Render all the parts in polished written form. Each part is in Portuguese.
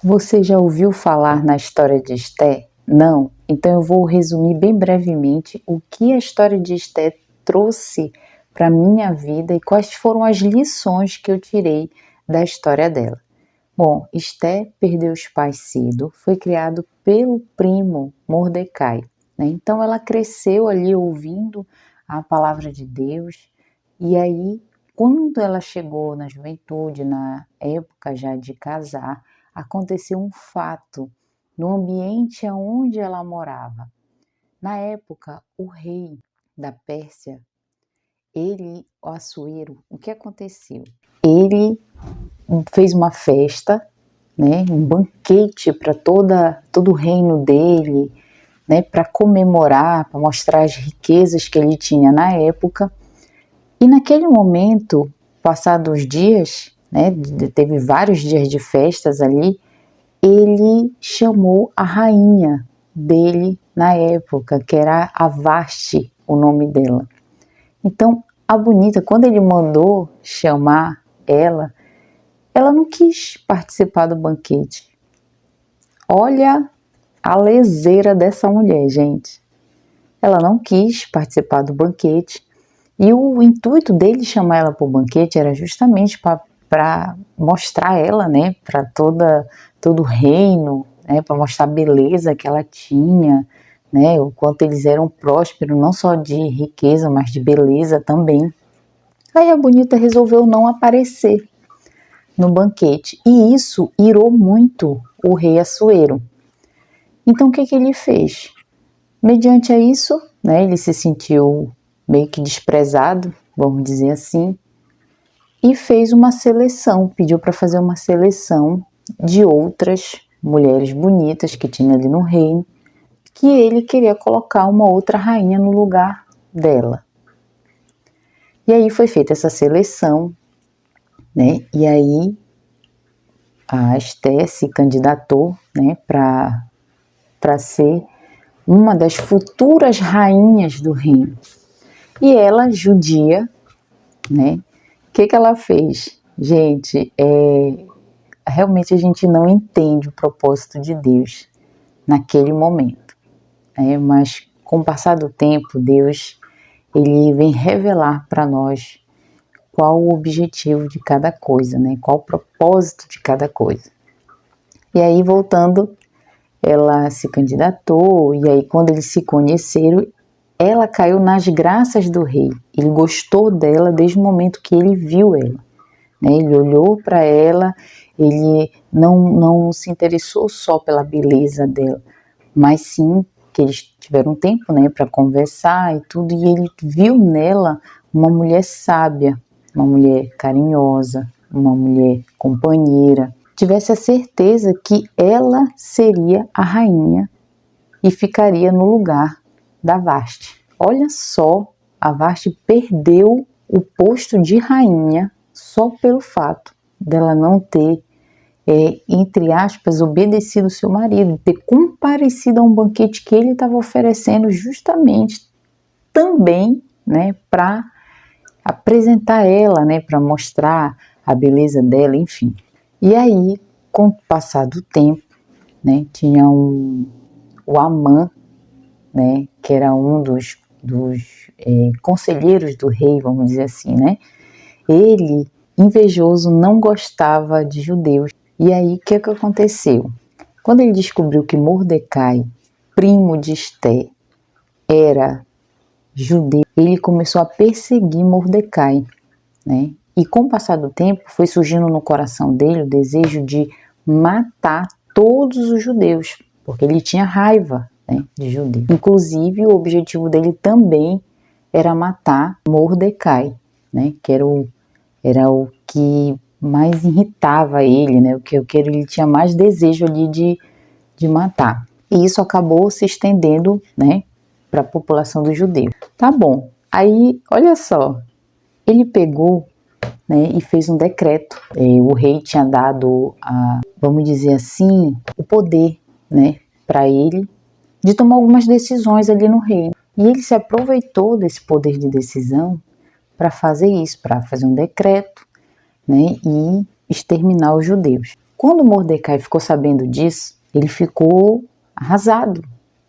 Você já ouviu falar na história de Esté? Não? Então eu vou resumir bem brevemente o que a história de Esté trouxe para a minha vida e quais foram as lições que eu tirei da história dela. Bom, Esté perdeu os pais cedo, foi criado pelo primo Mordecai, né? Então ela cresceu ali ouvindo a palavra de Deus e aí quando ela chegou na juventude, na época já de casar, aconteceu um fato no ambiente onde ela morava. Na época, o rei da Pérsia, o Assuero, o que aconteceu? Ele fez uma festa, né, um banquete para todo o reino dele, né, para comemorar, para mostrar as riquezas que ele tinha na época. E naquele momento, passados os dias, né, teve vários dias de festas ali, ele chamou a rainha dele na época, que era a Vasti, o nome dela. Então, a bonita, quando ele mandou chamar ela não quis participar do banquete. Olha a leseira dessa mulher, gente. Ela não quis participar do banquete e o intuito dele chamar ela para o banquete era justamente para mostrar ela, né, para todo o reino, né, para mostrar a beleza que ela tinha, né, o quanto eles eram prósperos, não só de riqueza, mas de beleza também. Aí a bonita resolveu não aparecer no banquete e isso irou muito o rei Assuero. Então o que ele fez? Mediante a isso, né, ele se sentiu meio que desprezado, vamos dizer assim, e fez uma seleção, pediu para fazer uma seleção de outras mulheres bonitas que tinha ali no reino, que ele queria colocar uma outra rainha no lugar dela. E aí foi feita essa seleção, né, e aí a Esté se candidatou, né, para ser uma das futuras rainhas do reino. E ela, judia, né, o que ela fez? Gente, realmente a gente não entende o propósito de Deus naquele momento, né, mas com o passar do tempo, Deus ele vem revelar para nós qual o objetivo de cada coisa, né, qual o propósito de cada coisa. E aí, voltando, ela se candidatou, e aí quando eles se conheceram, ela caiu nas graças do rei. Ele gostou dela desde o momento que ele viu ela, né? Ele olhou para ela, ele não se interessou só pela beleza dela, mas sim que eles tiveram tempo, né, para conversar e tudo, e ele viu nela uma mulher sábia, uma mulher carinhosa, uma mulher companheira. Tivesse a certeza que ela seria a rainha e ficaria no lugar da Vasti. Olha só, a Vasti perdeu o posto de rainha só pelo fato dela não ter, entre aspas, obedecido seu marido, ter comparecido a um banquete que ele estava oferecendo justamente também, né, para apresentar ela, né, para mostrar a beleza dela, enfim. E aí, com o passar do tempo, né, tinha o Amã, né, que era um dos conselheiros do rei, vamos dizer assim, né? Ele, invejoso, não gostava de judeus. E aí, o que aconteceu? Quando ele descobriu que Mordecai, primo de Esté, era judeu, ele começou a perseguir Mordecai, né? E com o passar do tempo, foi surgindo no coração dele o desejo de matar todos os judeus, porque ele tinha raiva, né, de judeus. Inclusive, o objetivo dele também era matar Mordecai, né, que era o que mais irritava ele, né, o que ele tinha mais desejo ali de matar. E isso acabou se estendendo, né, para a população dos judeus. Tá bom, aí, olha só, ele pegou, né, e fez um decreto. O rei tinha dado, vamos dizer assim, o poder, né, para ele de tomar algumas decisões ali no reino. E ele se aproveitou desse poder de decisão para fazer isso, para fazer um decreto, né, e exterminar os judeus. Quando Mordecai ficou sabendo disso, ele ficou arrasado,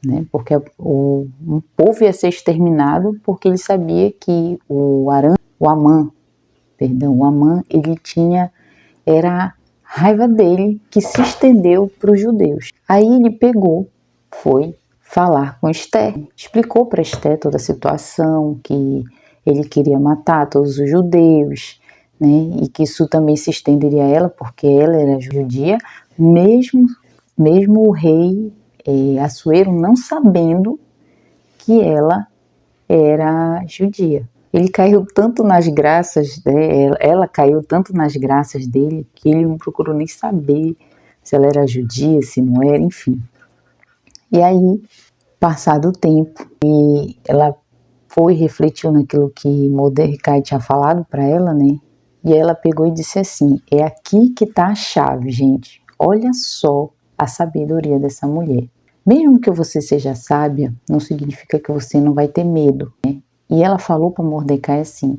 né? Porque um povo ia ser exterminado porque ele sabia que o Amã, ele era a raiva dele que se estendeu para os judeus. Aí ele foi falar com Esther, explicou para Esther toda a situação, que ele queria matar todos os judeus, né, e que isso também se estenderia a ela, porque ela era judia, mesmo o rei Assuero não sabendo que ela era judia. Ele caiu tanto nas graças, né, ela caiu tanto nas graças dele, que ele não procurou nem saber se ela era judia, se não era, enfim. E aí, passado o tempo, e ela refletiu naquilo que Mordecai tinha falado para ela, né? E ela pegou e disse assim: é aqui que está a chave, gente. Olha só a sabedoria dessa mulher. Mesmo que você seja sábia, não significa que você não vai ter medo, né? E ela falou para Mordecai assim: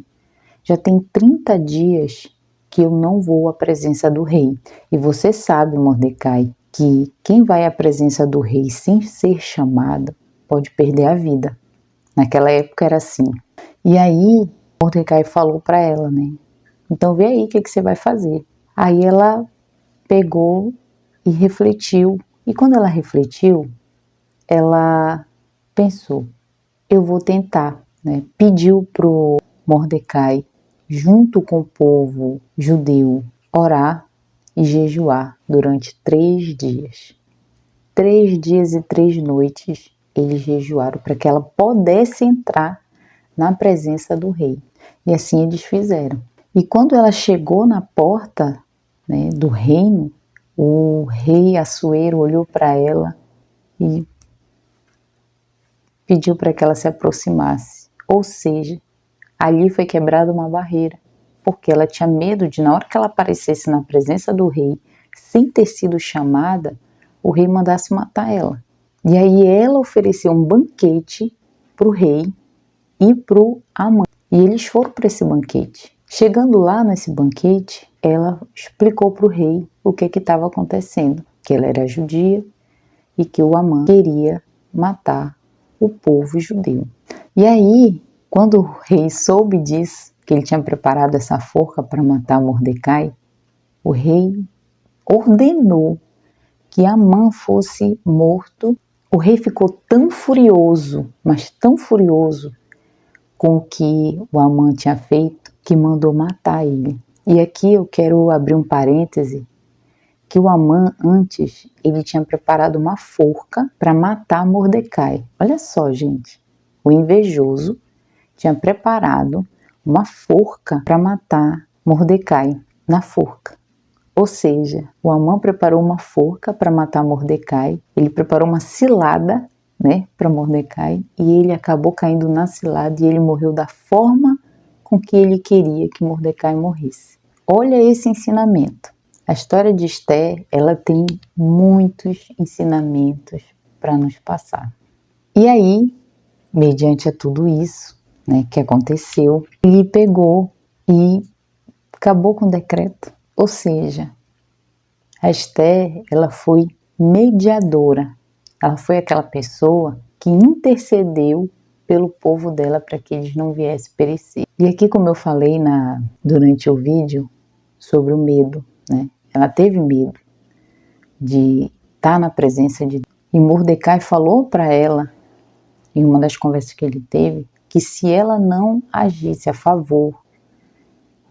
já tem 30 dias que eu não vou à presença do rei. E você sabe, Mordecai, que quem vai à presença do rei sem ser chamado pode perder a vida. Naquela época era assim. E aí, Mordecai falou para ela, né? Então vê aí o que você vai fazer. Aí ela pegou e refletiu. E quando ela refletiu, ela pensou: eu vou tentar, né? Pediu pro Mordecai, junto com o povo judeu, orar e jejuar durante 3 dias. 3 dias e 3 noites eles jejuaram para que ela pudesse entrar na presença do rei. E assim eles fizeram. E quando ela chegou na porta, né, do reino, o rei Assuero olhou para ela e pediu para que ela se aproximasse. Ou seja, ali foi quebrada uma barreira, porque ela tinha medo de, na hora que ela aparecesse na presença do rei, sem ter sido chamada, o rei mandasse matar ela. E aí ela ofereceu um banquete para o rei e para o Amã. E eles foram para esse banquete. Chegando lá nesse banquete, ela explicou para o rei o que estava acontecendo, que ela era judia e que o Amã queria matar o povo judeu. E aí, quando o rei soube disso, que ele tinha preparado essa forca para matar Mordecai, o rei ordenou que Amã fosse morto. O rei ficou tão furioso, mas tão furioso com o que o Amã tinha feito, que mandou matar ele. E aqui eu quero abrir um parêntese, que o Amã antes, ele tinha preparado uma forca para matar Mordecai. Olha só, gente, o invejoso tinha preparado uma forca para matar Mordecai na forca. Ou seja, o Amã preparou uma forca para matar Mordecai, ele preparou uma cilada, né, para Mordecai, e ele acabou caindo na cilada e ele morreu da forma com que ele queria que Mordecai morresse. Olha esse ensinamento. A história de Esther, ela tem muitos ensinamentos para nos passar. E aí, mediante a tudo isso, né, que aconteceu, ele pegou e acabou com o decreto. Ou seja, a Esther, ela foi mediadora. Ela foi aquela pessoa que intercedeu pelo povo dela para que eles não viessem perecer. E aqui, como eu falei durante o vídeo sobre o medo, né? Ela teve medo de estar na presença de Deus. E Mordecai falou para ela, em uma das conversas que ele teve, que se ela não agisse a favor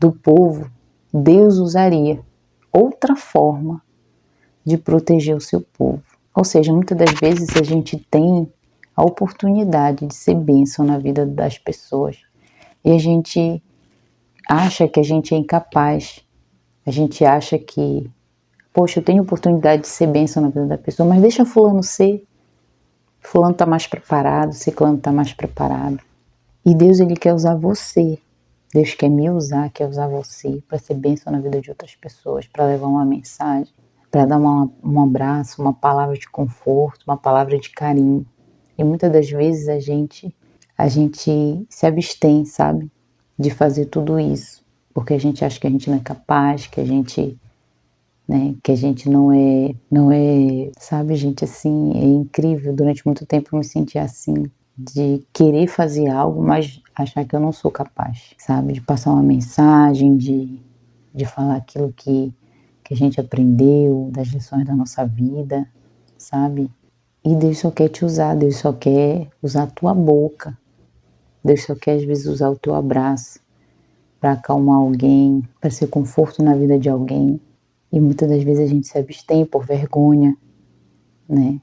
do povo, Deus usaria outra forma de proteger o seu povo. Ou seja, muitas das vezes a gente tem a oportunidade de ser bênção na vida das pessoas e a gente acha que a gente é incapaz, a gente acha que, poxa, eu tenho oportunidade de ser bênção na vida da pessoa, mas deixa fulano ser, fulano está mais preparado, ciclano está mais preparado. E Deus, ele quer usar você. Deus quer me usar, quer usar você para ser bênção na vida de outras pessoas, para levar uma mensagem, para dar um abraço, uma palavra de conforto, uma palavra de carinho. E muitas das vezes a gente se abstém, sabe, de fazer tudo isso, porque a gente acha que a gente não é capaz, que a gente né? Que a gente não é, sabe, gente, assim, é incrível. Durante muito tempo eu me senti assim, de querer fazer algo, mas achar que eu não sou capaz, sabe? De passar uma mensagem, de falar aquilo que a gente aprendeu, das lições da nossa vida, sabe? E Deus só quer te usar, Deus só quer usar a tua boca, Deus só quer às vezes usar o teu abraço para acalmar alguém, para ser conforto na vida de alguém. E muitas das vezes a gente se abstém por vergonha, né?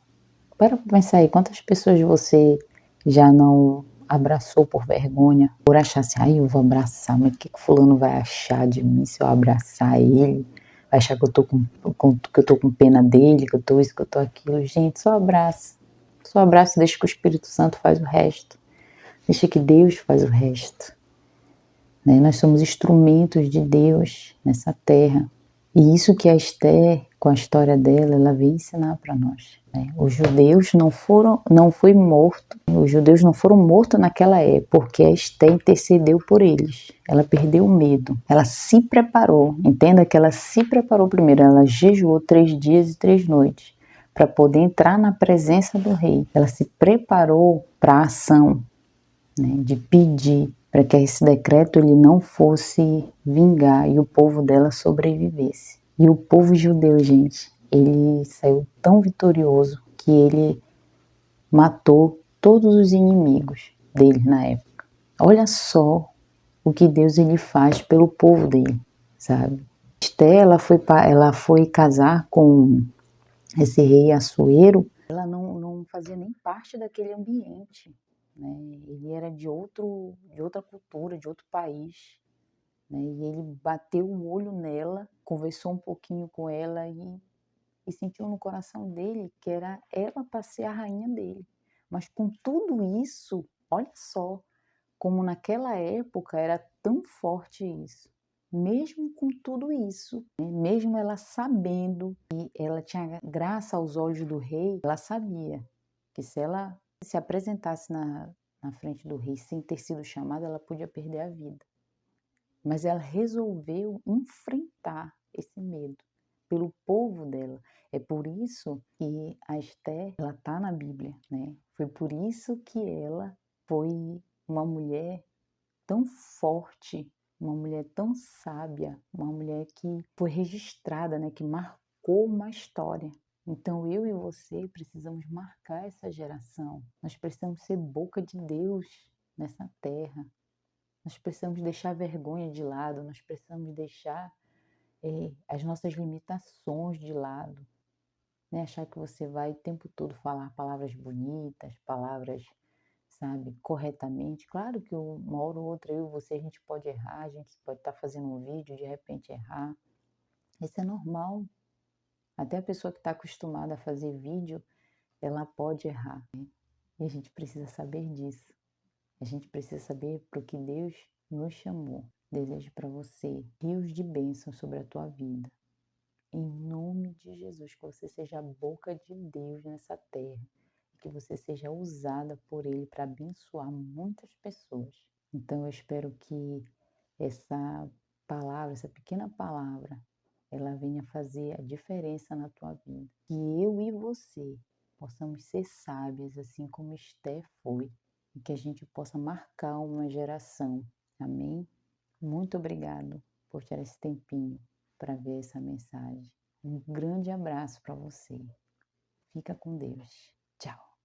Para pensar aí, quantas pessoas você já não abraçou por vergonha, por achar assim, ai, eu vou abraçar, mas o que fulano vai achar de mim se eu abraçar ele? Vai achar que eu tô que eu tô com pena dele, que eu tô isso, que eu tô aquilo. Gente, só abraça. Só abraça e deixa que o Espírito Santo faz o resto. Deixa que Deus faz o resto. Né? Nós somos instrumentos de Deus nessa terra. E isso que a Esther, com a história dela, ela veio ensinar para nós. Né? Os judeus os judeus não foram mortos naquela época, porque a Esther intercedeu por eles. Ela perdeu o medo, ela se preparou. Entenda que ela se preparou primeiro, ela jejuou 3 dias e 3 noites para poder entrar na presença do rei. Ela se preparou para a ação, né, de pedir para que esse decreto ele não fosse vingar e o povo dela sobrevivesse. E o povo judeu, gente, ele saiu tão vitorioso que ele matou todos os inimigos dele na época. Olha só o que Deus ele faz pelo povo dele, sabe? Esté, ela foi casar com esse rei Assuero, ela não fazia nem parte daquele ambiente, né? Ele era de outra cultura, de outro país, né? E ele bateu o olho nela, conversou um pouquinho com ela e sentiu no coração dele que era ela para ser a rainha dele. Mas com tudo isso, olha só como naquela época era tão forte isso. Mesmo com tudo isso, né? Mesmo ela sabendo que ela tinha graça aos olhos do rei, ela sabia que se ela se apresentasse na frente do rei sem ter sido chamada, ela podia perder a vida. Mas ela resolveu enfrentar esse medo pelo povo dela. É por isso que a Esther, ela está na Bíblia, né? Foi por isso que ela foi uma mulher tão forte, uma mulher tão sábia, uma mulher que foi registrada, né, que marcou uma história. Então eu e você precisamos marcar essa geração. Nós precisamos ser boca de Deus nessa terra. Nós precisamos deixar a vergonha de lado, nós precisamos deixar as nossas limitações de lado. Né? Achar que você vai o tempo todo falar palavras bonitas, palavras, sabe, corretamente. Claro que uma hora ou outra eu e você a gente pode errar, a gente pode estar fazendo um vídeo e de repente errar. Isso é normal. Até a pessoa que está acostumada a fazer vídeo, ela pode errar. Né? E a gente precisa saber disso. A gente precisa saber para o que Deus nos chamou. Desejo para você rios de bênçãos sobre a tua vida. Em nome de Jesus, que você seja a boca de Deus nessa terra. Que você seja usada por Ele para abençoar muitas pessoas. Então eu espero que essa palavra, essa pequena palavra, ela venha fazer a diferença na tua vida. Que eu e você possamos ser sábias, assim como Esté foi. E que a gente possa marcar uma geração. Amém? Muito obrigado por tirar esse tempinho para ver essa mensagem. Um grande abraço para você. Fica com Deus. Tchau.